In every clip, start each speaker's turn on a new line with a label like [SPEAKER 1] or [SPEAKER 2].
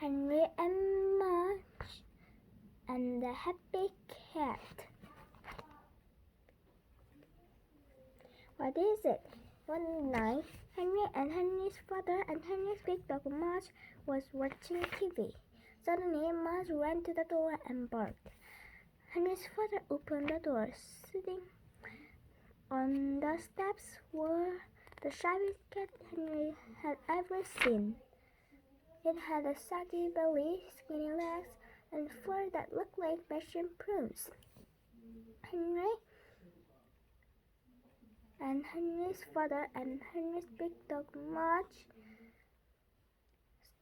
[SPEAKER 1] Henry and Mudge and the Happy Cat. What is it? One night, Henry and Henry's father and Henry's big dog Mudge was watching TV. Suddenly, Mudge ran to the door and barked. Henry's father opened the door. Sitting on the steps were the shabbiest cat Henry had ever seen. It had a saggy belly, skinny legs, and fur that looked like Russian prunes. Henry and Henry's father and Henry's big dog Mudge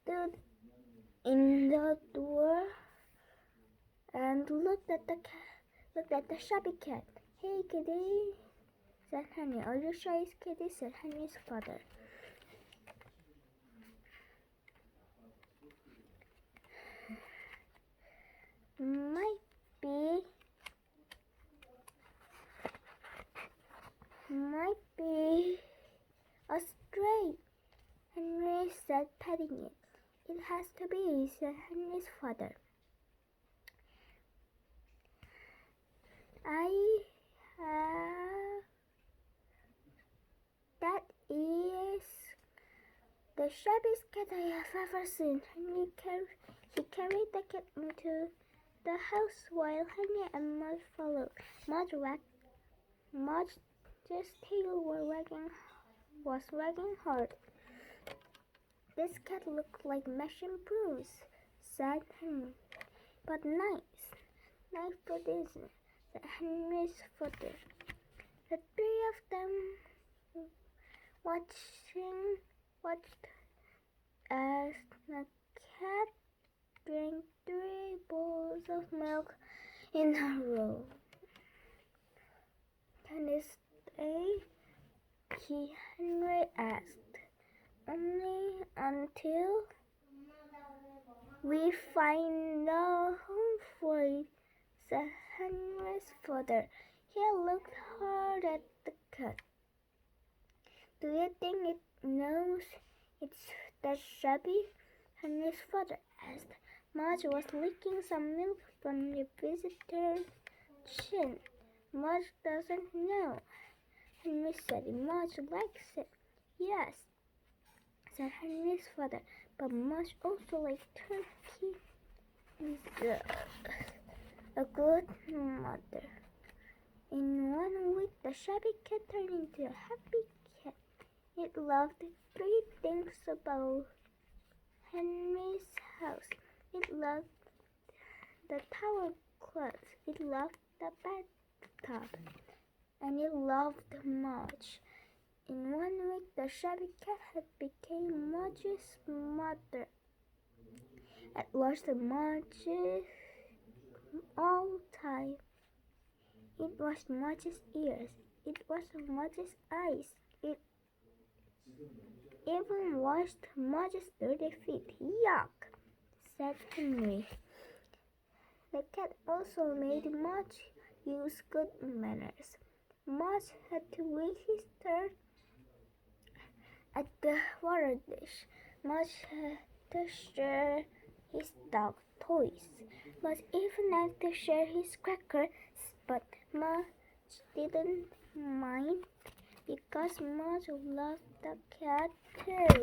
[SPEAKER 1] stood in the door and looked at the shabby cat. "Hey, kitty," said Henry. "Are you sure it's kitty?" said Henry's father. Might be a stray," Henry said, petting it. "It has to be," said Henry's father. That is the shabbiest cat I have ever seen." He carried the cat into the house while Henry and Mudge followed. Mudge's tail was wagging hard. "This cat looked like Russian prunes," said Henry. "But nice for dinner," said Henry's father. The three of them watched as the cat drank 3 bowls of milk in a row. "Can it stay?" Henry asked. "Only until we find a home for it," said Henry's father. He looked hard at the cat. "Do you think it knows it's that shabby?" Henry's father asked. Mudge was licking some milk from the visitor's chin. "Mudge doesn't know," Henry said. "Mudge likes it." "Yes," said Henry's father, "but Mudge also likes turkey. He's a good mother." In 1 week, the shabby cat turned into a happy cat. It loved 3 things about Henry's house. It loved the towel cloth. It loved the bathtub. And it loved Mudge. In 1 week, the shabby cat had become Mudge's mother. It was Mudge's all time. It was Mudge's ears. It was Mudge's eyes. It even washed Mudge's dirty feet. "Yuck," said Henry. The cat also made Mudge use good manners. Mudge had to wait his turn at the water dish. Mudge had to share his dog toys. Mudge even had to share his crackers, but Mudge didn't mind because Mudge loved the cat too.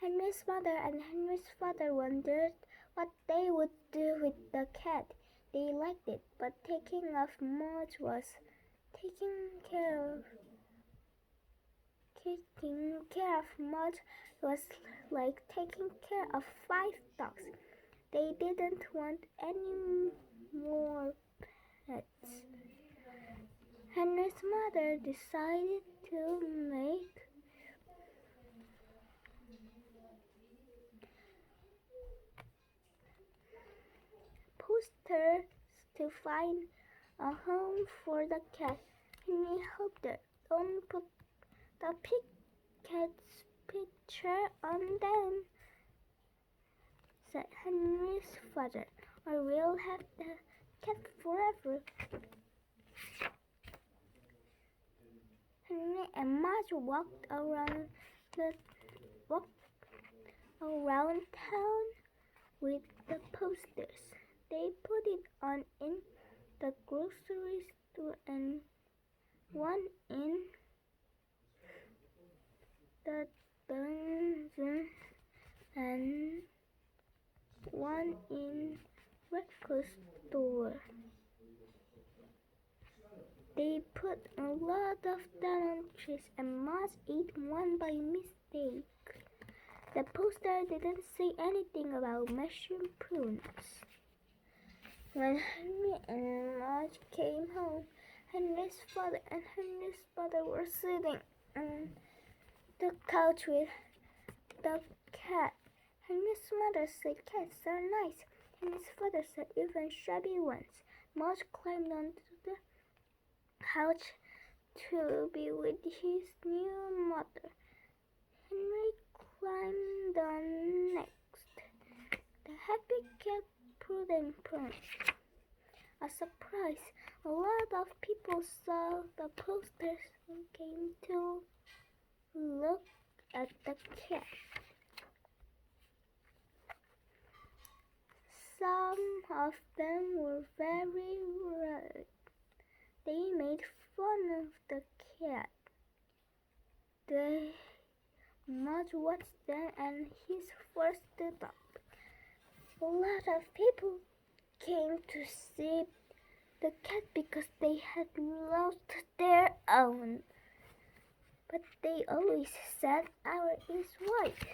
[SPEAKER 1] Henry's mother and Henry's father wondered what they would do with the cat. They liked it, but taking care of Mudge was like taking care of 5 dogs. They didn't want any more pets. Henry's mother decided to make posters to find a home for the cat. Henry hoped that don't put the pig cat's picture on them, said Henry's father, "or we'll have the cat forever." Henry and Mudge walked around town with the posters. They put it on in the grocery store and one in the dungeon and one in record store. They put a lot of them on trees and Mudge ate one by mistake. The poster didn't say anything about mushroom prunes. When Henry and Mudge came home, Henry's father and Henry's mother were sitting on the couch with the cat. Henry's mother said cats are nice. Henry's father said even shabby ones. Mudge climbed onto the couch to be with his new mother. Henry climbed on next. The happy cat pudding prunes. A surprise! A lot of people saw the posters and came to look at the cat. Some of them were very rude. They made fun of the cat. Mudge watched them and his voice stood up. A lot of people came to see the cat because they had lost their own. But they always said ours is white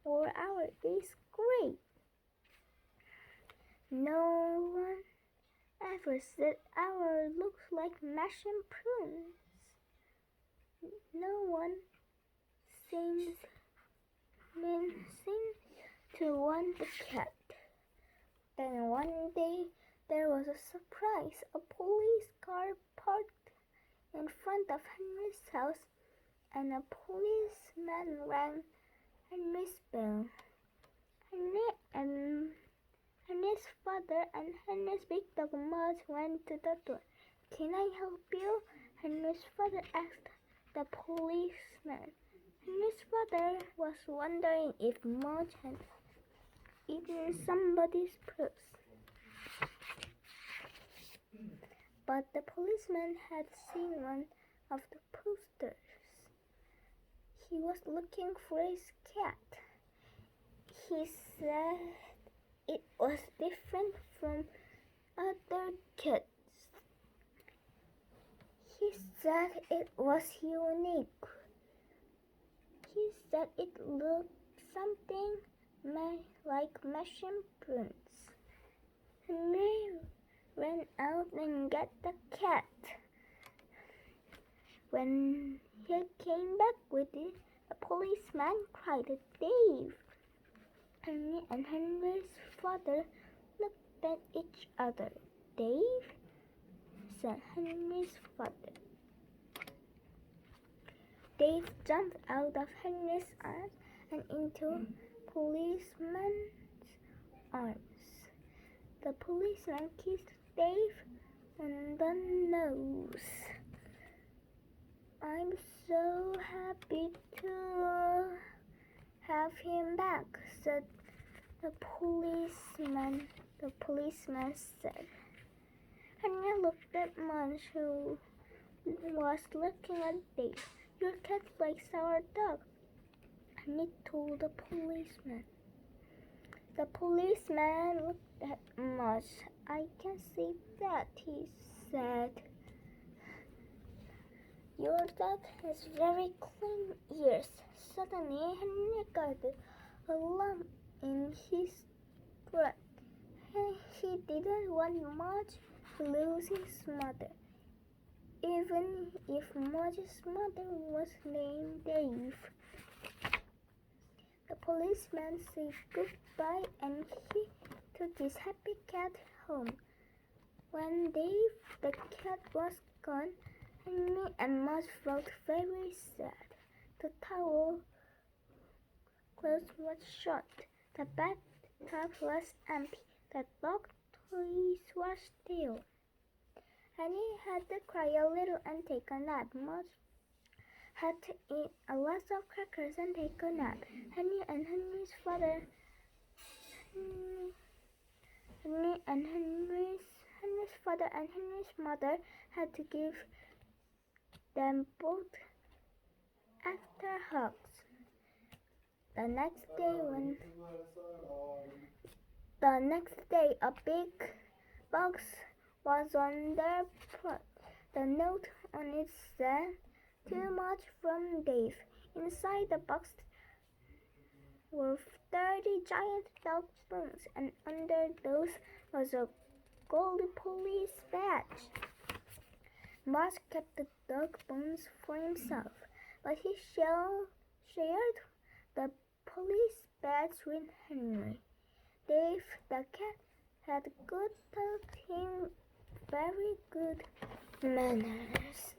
[SPEAKER 1] or ours is gray. No one ever said ours looks like mushroom prunes. No one seemed to want the cat. Then one day there was a surprise. A police car parked in front of Henry's house and a policeman rang Henry's bell. Henry's father and Henry's big dog Mudge went to the door. "Can I help you?" Henry's father asked the policeman. Henry's father was wondering if Mudge had eaten somebody's purse. But the policeman had seen one of the posters. He was looking for his cat. He said it was different from other cats. He said it was unique. He said it looked something like mushroom prunes. Henry ran out and got the cat. When he came back with it, the policeman cried, "Dave!" Henry and Henry's father looked at each other. "Dave?" said Henry's father. Dave jumped out of Henry's arms and into policeman's arms. The policeman kissed Dave on the nose. "I'm so happy to have him back," said the policeman. The policeman said. Henry looked at Mudge, who was looking at Dave. "Your cat likes our dog," Henry told the policeman. The policeman looked at Mudge. "I can see that," he said. "Your dog has very clean ears." Suddenly, Henry got a lump in his throat. He didn't want Mudge to lose his mother, even if Mudge's mother was named Dave. The policeman said goodbye and he took his happy cat home. When Dave the cat was gone, Henry and Mudge felt very sad. The towel closet was shut. The bathtub was empty. The dog toys were still. Henry had to cry a little and take a nap. Mudge had to eat a lot of crackers and take a nap. Henry and Henry's father Henry's father and Henry's mother had to give them both after hugs. The next day, a big box was on their porch. The note on it said, "Too much from Dave." Inside the box were 30 giant dog bones, and under those was a gold police badge. Mudge kept the dog bones for himself, but he shared the police badge with Henry. Dave the cat had taught him very good manners.